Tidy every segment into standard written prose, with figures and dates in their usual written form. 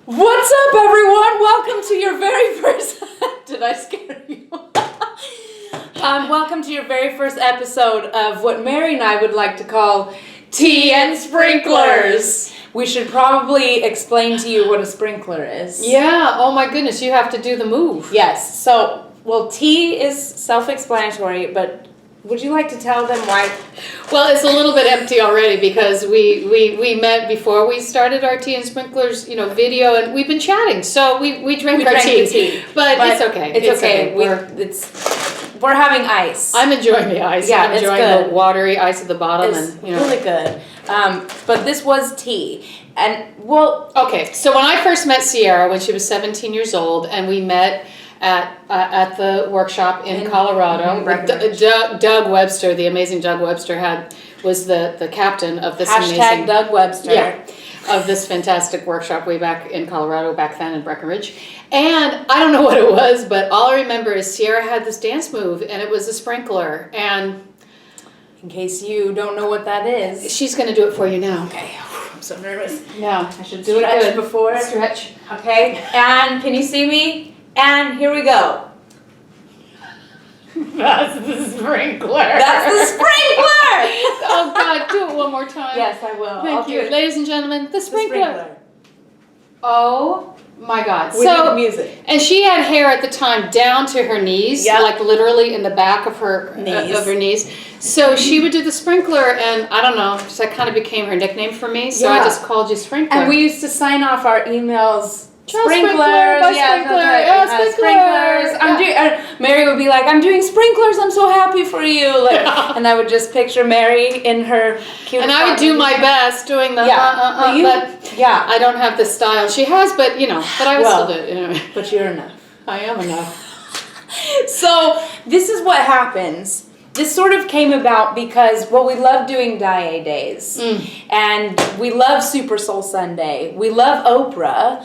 What's up, everyone? Welcome to your very first... Did I scare you? Welcome to your very first episode of what Mary and I would like to call Tea and Sprinklers. We should probably explain to you what a sprinkler is. Yeah, oh my goodness, you have to do the move. Yes, so, well, tea is self-explanatory, but would you like to tell them why? Well, it's a little bit empty already because we met before we started our Tea and Sprinklers, video, and we've been chatting. So we drank our tea. But it's okay. It's okay. We're having ice. I'm enjoying the ice. Yeah, I'm enjoying the watery ice at the bottom. It's really good. But this was tea. And, well... Okay, so when I first met Sierra, when she was 17 years old, and we met at the workshop in Colorado. Doug Webster, the amazing Doug Webster, was the captain of this amazing Doug Webster. Yeah, of this fantastic workshop way back in Colorado, back then in Breckenridge. And I don't know what it was, but all I remember is Sierra had this dance move, and it was a sprinkler. And in case you don't know what that is, she's going to do it for you now. Okay. I'm so nervous. No, I should do it before. Stretch. Okay. And can you see me? And here we go. That's the sprinkler. That's the sprinkler! Oh, God, do it one more time. Yes, I will. Thank you. Ladies and gentlemen, the sprinkler. The sprinkler. Oh, my God. We need the music. And she had hair at the time down to her knees, like literally in the back of her knees. So she would do the sprinkler, and I don't know, that kind of became her nickname for me, so I just called you Sprinkler. And we used to sign off our emails. Sprinklers, sprinklers. Mary would be like, "I'm doing sprinklers. I'm so happy for you." And I would just picture Mary in her cute. And I would do my best doing the but I don't have the style she has, but but I would still do it. But you're enough. I am enough. So this is what happens. This sort of came about because, we love doing DaaeDays. And we love Super Soul Sunday. We love Oprah,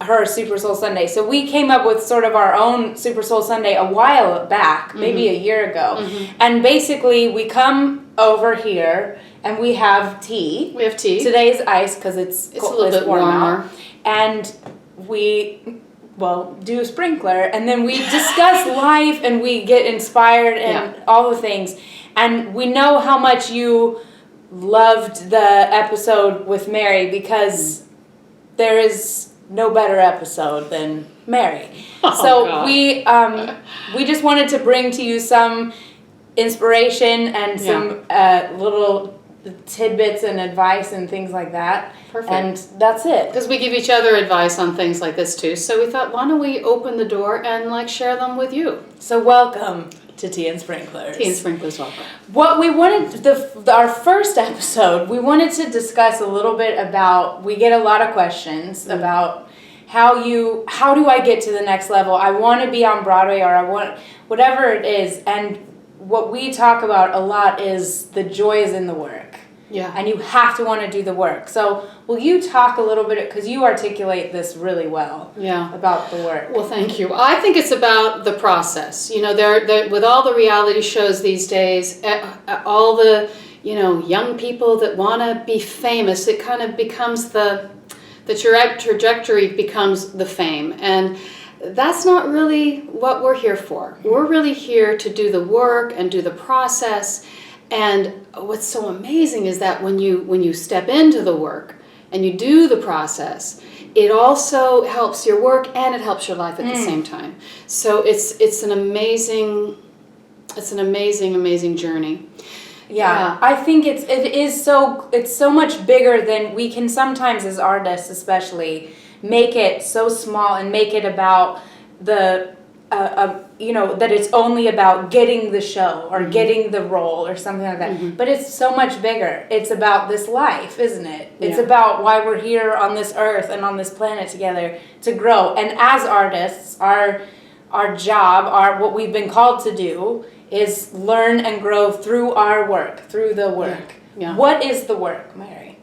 her Super Soul Sunday. So we came up with sort of our own Super Soul Sunday a while back, maybe a year ago. And basically, we come over here and we have tea. We have tea. Today's ice because it's a little bit warmer. And we... do a sprinkler, and then we discuss life, and we get inspired, and all the things. And we know how much you loved the episode with Mary, because there is no better episode than Mary. We just wanted to bring to you some inspiration and some little tidbits and advice and things like that. Perfect. And that's it. Because we give each other advice on things like this too. So we thought, why don't we open the door and share them with you? So welcome to Tea and Sprinklers. Tea and Sprinklers, welcome. What we wanted, our first episode, we wanted to discuss a little bit about, we get a lot of questions about how do I get to the next level? I want to be on Broadway, or I want, whatever it is. And what we talk about a lot is the joy is in the work. Yeah. And you have to want to do the work. So will you talk a little bit, because you articulate this really well, about the work. Well, thank you. I think it's about the process. There with all the reality shows these days, all the, young people that want to be famous, it kind of becomes the trajectory becomes the fame. And that's not really what we're here for. We're really here to do the work and do the process. And what's so amazing is that when you step into the work and you do the process, it also helps your work and it helps your life at the same time. So it's an amazing journey. Yeah, I think it's so much bigger than we can sometimes, as artists especially, make it so small and make it about the that it's only about getting the show or getting the role or something like that. But it's so much bigger. It's about this life, isn't it? It's about why we're here on this earth and on this planet together, to grow. And as artists, our job, what we've been called to do, is learn and grow through our work, through the work. Yeah. What is the work, Mary?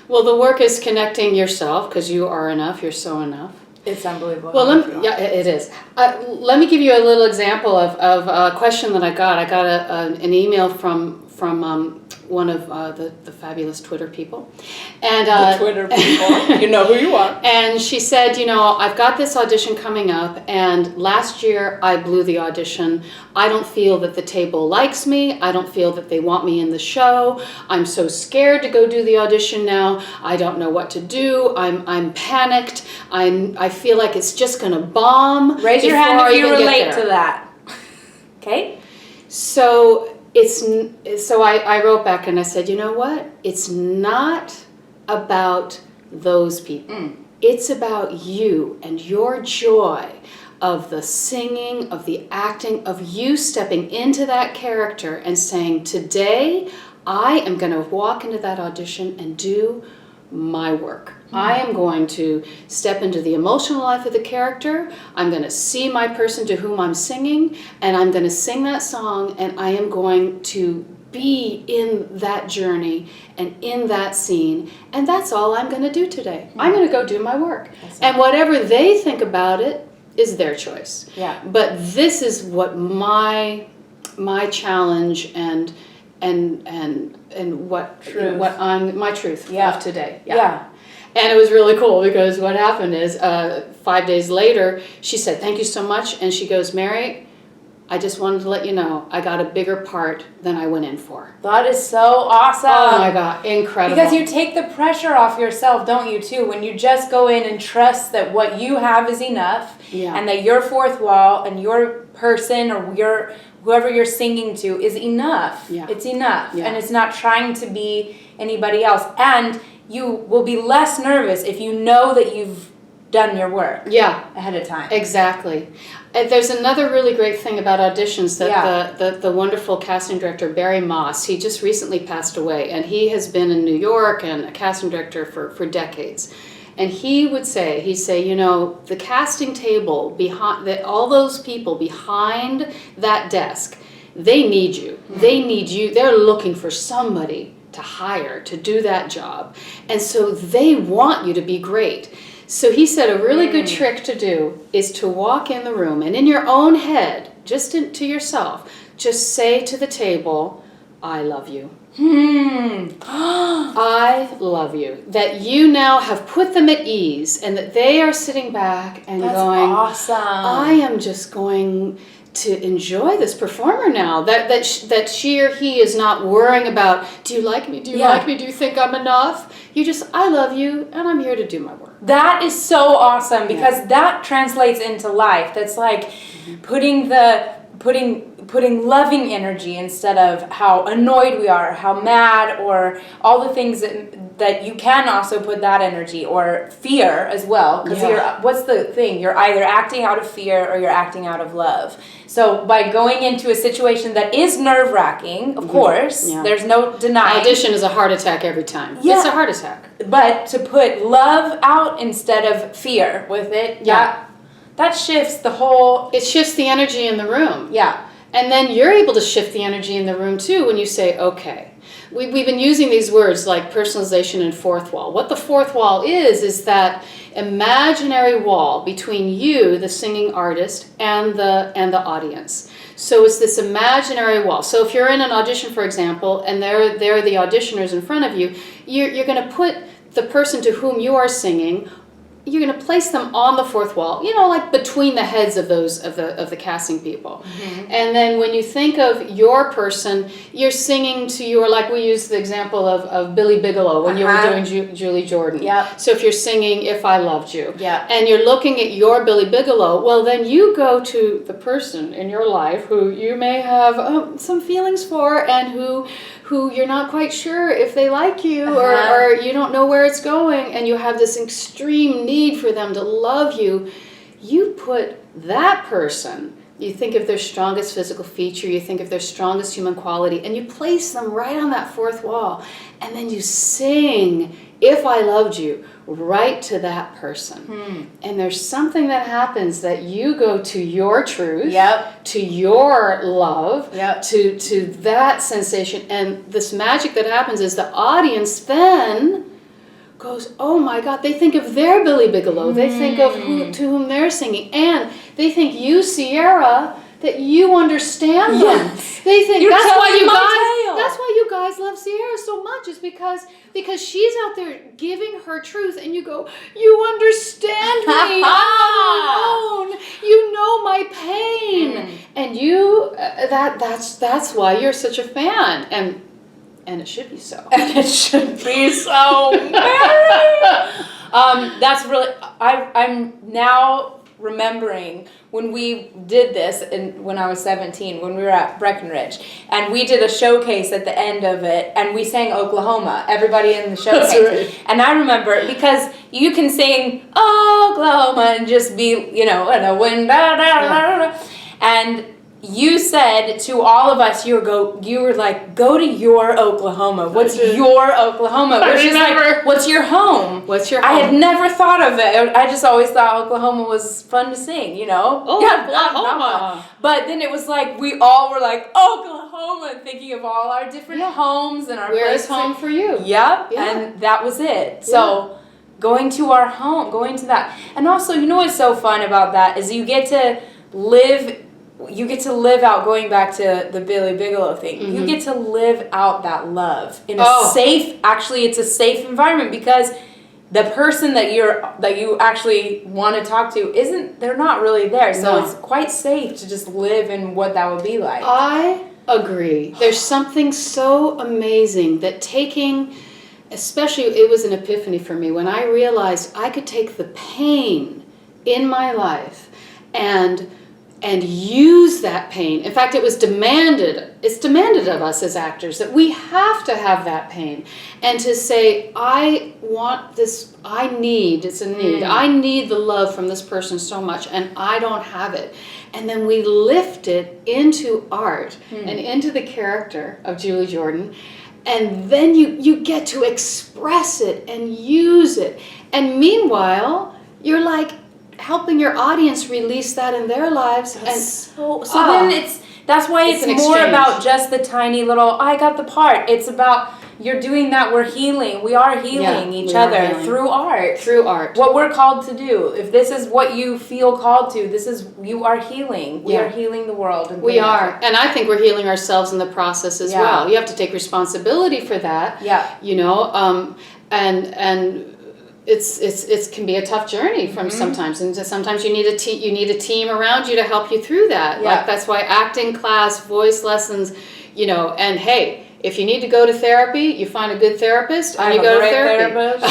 Well, the work is connecting yourself, because you are enough, you're so enough. It's unbelievable. Well, it is. Let me give you a little example of a question that I got. I got an email from one of the fabulous Twitter people. And the Twitter people, you know who you are. And she said, I've got this audition coming up, and last year I blew the audition. I don't feel that the table likes me. I don't feel that they want me in the show. I'm so scared to go do the audition now. I don't know what to do. I'm panicked. I feel like it's just going to bomb. Raise your hand if you relate to that. Okay? So I wrote back and I said, you know what? It's not about those people. It's about you and your joy of the singing, of the acting, of you stepping into that character and saying, today I am going to walk into that audition and do my work. I am going to step into the emotional life of the character. I'm going to see my person to whom I'm singing, and I'm going to sing that song, and I am going to be in that journey and in that scene, and that's all I'm going to do today. I'm going to go do my work. And whatever they think about it is their choice. Yeah. But this is what my challenge and what I'm my truth of today. Yeah. And it was really cool because what happened is 5 days later, she said, thank you so much. And she goes, Mary, I just wanted to let you know I got a bigger part than I went in for. That is so awesome. Oh my God, incredible. Because you take the pressure off yourself, don't you, too? When you just go in and trust that what you have is enough, and that your fourth wall and your person or whoever you're singing to is enough. Yeah. It's enough. Yeah. And it's not trying to be anybody else. And you will be less nervous if you know that you've done your work ahead of time. Exactly. There's another really great thing about auditions that the wonderful casting director Barry Moss, he just recently passed away, and he has been in New York and a casting director for decades. And he'd say, the casting table behind all those people behind that desk, they need you. They need you. They're looking for somebody to hire to do that job. And so they want you to be great. So he said a really good trick to do is to walk in the room and in your own head, just to yourself, just say to the table, I love you. I love you. That you now have put them at ease and that they are sitting back and going, awesome. I am just going to enjoy this performer now. That she or he is not worrying about, do you like me? Do you like me? Do you think I'm enough? You just, I love you and I'm here to do my work. That is so awesome because that translates into life. That's like putting loving energy instead of how annoyed we are, how mad, or all the things that you can also put that energy, or fear as well. Because what's the thing? You're either acting out of fear or you're acting out of love. So by going into a situation that is nerve-wracking, of course, there's no denying. Audition is a heart attack every time. Yeah. It's a heart attack. But to put love out instead of fear with it, that shifts the whole... It shifts the energy in the room. Yeah. And then you're able to shift the energy in the room too when you say, okay. We've been using these words like personalization and fourth wall. What the fourth wall is that imaginary wall between you, the singing artist, and the audience. So it's this imaginary wall. So if you're in an audition, for example, and there are the auditioners in front of you, you're going to put the person to whom you are singing, you're going to place them on the fourth wall, like between the heads of those of the casting people. And then when you think of your person, you're singing to like we used the example of Billy Bigelow when you were doing Julie Jordan. Yep. So if you're singing If I Loved You, yeah, and you're looking at your Billy Bigelow, well then you go to the person in your life who you may have some feelings for and who you're not quite sure if they like you or you don't know where it's going, and you have this extreme need for them to love you. You put that person, you think of their strongest physical feature, you think of their strongest human quality, and you place them right on that fourth wall, and then you sing If I Loved You right to that person. And there's something that happens that you go to your truth, to your love, to that sensation, and this magic that happens is the audience then goes, oh my God, they think of their Billy Bigelow, they think of to whom they're singing, and they think you, Sierra, that you understand them. They think that's why you got that's why you guys love Sierra so much, is because she's out there giving her truth, and you go, you understand me, I'm alone, you know my pain, and you that's why you're such a fan, and it should be so. And it should be so. That's really. I'm now remembering when we did this, when I was 17, when we were at Breckenridge, and we did a showcase at the end of it, and we sang Oklahoma, everybody in the showcase. That's right. And I remember, because you can sing Oklahoma and just be, in a wind, and you said to all of us, you were like, go to your Oklahoma. What's your Oklahoma? Which is like, what's your home? What's your home? I had never thought of it. I just always thought Oklahoma was fun to sing, Oh, yeah, Oklahoma. But then it was like, we all were like, Oklahoma, thinking of all our different homes and our Where's places. home for you? Yep, Yeah. and that was it. So going to our home, going to that. And also, what's so fun about that is you get to live out, going back to the Billy Bigelow thing, you get to live out that love in a safe, actually it's a safe environment, because the person that you actually want to talk to they're not really there. So it's quite safe to just live in what that would be like. I agree. There's something so amazing that especially it was an epiphany for me when I realized I could take the pain in my life and use that pain. In fact, it's demanded of us as actors that we have to have that pain, and to say, I want this, it's a need, I need the love from this person so much, and I don't have it. And then we lift it into art and into the character of Julie Jordan, and then you get to express it and use it. And meanwhile, you're like, helping your audience release that in their lives. Then that's why it's more exchange. about just the tiny little, I got the part. It's about, you're doing that, we're healing. We are healing each other through art. Through art. What we're called to do. If this is what you feel called to, you are healing. We are healing the world. And we are. And I think we're healing ourselves in the process as well. You have to take responsibility for that. Yeah. And it can be a tough journey from sometimes, and sometimes you need a team around you to help you through that. Yeah. Like that's why acting class, voice lessons, and hey, if you need to go to therapy, you find a good therapist and you go to therapy.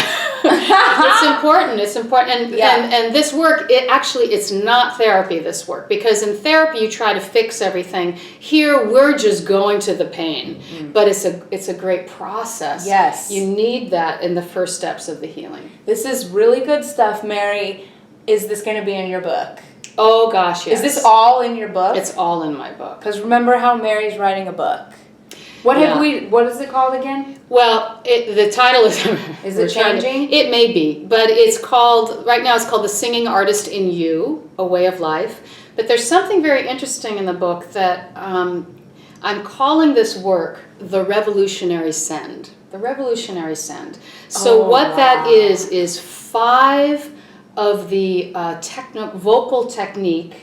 It's important. And this work, it's not therapy, this work, because in therapy you try to fix everything. Here we're just going to the pain, but it's a great process. Yes. You need that in the first steps of the healing. This is really good stuff, Mary. Is this going to be in your book? Oh gosh, yes. Is this all in your book? It's all in my book. Because remember how Mary's writing a book. What is it called again? Well, the title is... Is it changing? It may be, but right now it's called The Singing Artist in You, A Way of Life. But there's something very interesting in the book that I'm calling this work The Revolutionary Send. The Revolutionary Send. So that is 5 of the vocal technique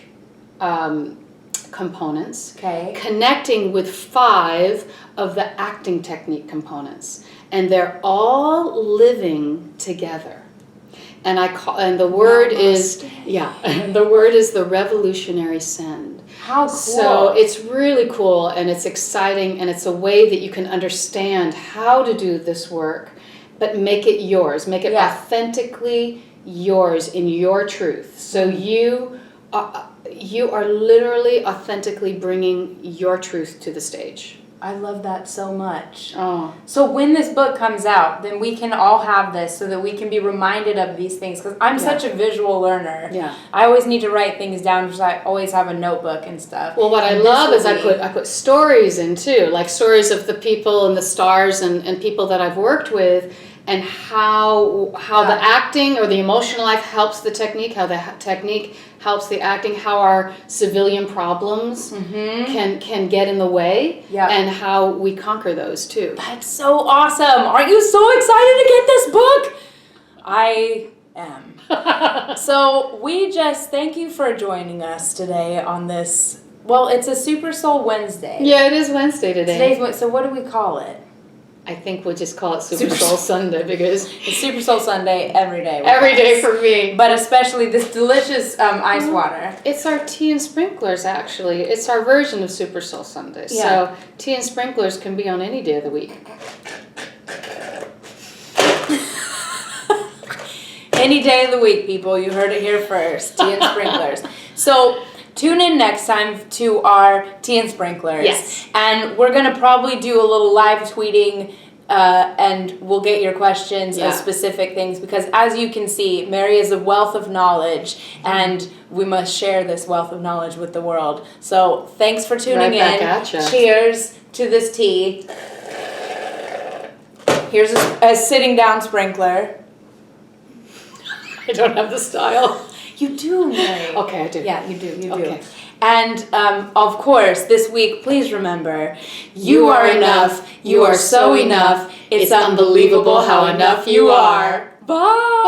components, connecting with 5 of the acting technique components, and they're all living together. And the word is the Revolutionary Send. How cool! So it's really cool, and it's exciting, and it's a way that you can understand how to do this work, but make it yours, make it authentically yours in your truth. So you are literally authentically bringing your truth to the stage. I love that so much. Oh. So when this book comes out, then we can all have this so that we can be reminded of these things. Because I'm such a visual learner. Yeah. I always need to write things down because I always have a notebook and stuff. Well, what I love is I put stories in too, like stories of the people and the stars and people that I've worked with, and how the acting or the emotional life helps the technique, how the technique helps the acting, how our civilian problems can get in the way, and how we conquer those too. That's so awesome. Aren't you so excited to get this book? I am. So we just thank you for joining us today on this Well, it's a Super Soul Wednesday. Yeah, it is Wednesday today. So what do we call it? I think we'll just call it Super Soul Sunday because it's Super Soul Sunday every day. Every day for me. But especially this delicious ice water. It's our tea and sprinklers, actually. It's our version of Super Soul Sunday. Yeah. So tea and sprinklers can be on any day of the week. Any day of the week, people. You heard it here first. Tea and sprinklers. So tune in next time to our tea and sprinklers. Yes. And we're going to probably do a little live tweeting and we'll get your questions of specific things because as you can see, Mary is a wealth of knowledge and we must share this wealth of knowledge with the world. So thanks for tuning in. Right back at ya. Cheers to this tea. Here's a sitting down sprinkler. I don't have the style. You do, Mary. Okay, I do. Yeah, you do. You Okay. do. And of course, this week, please remember, you are enough. You are so enough. It's unbelievable how enough you are. Bye.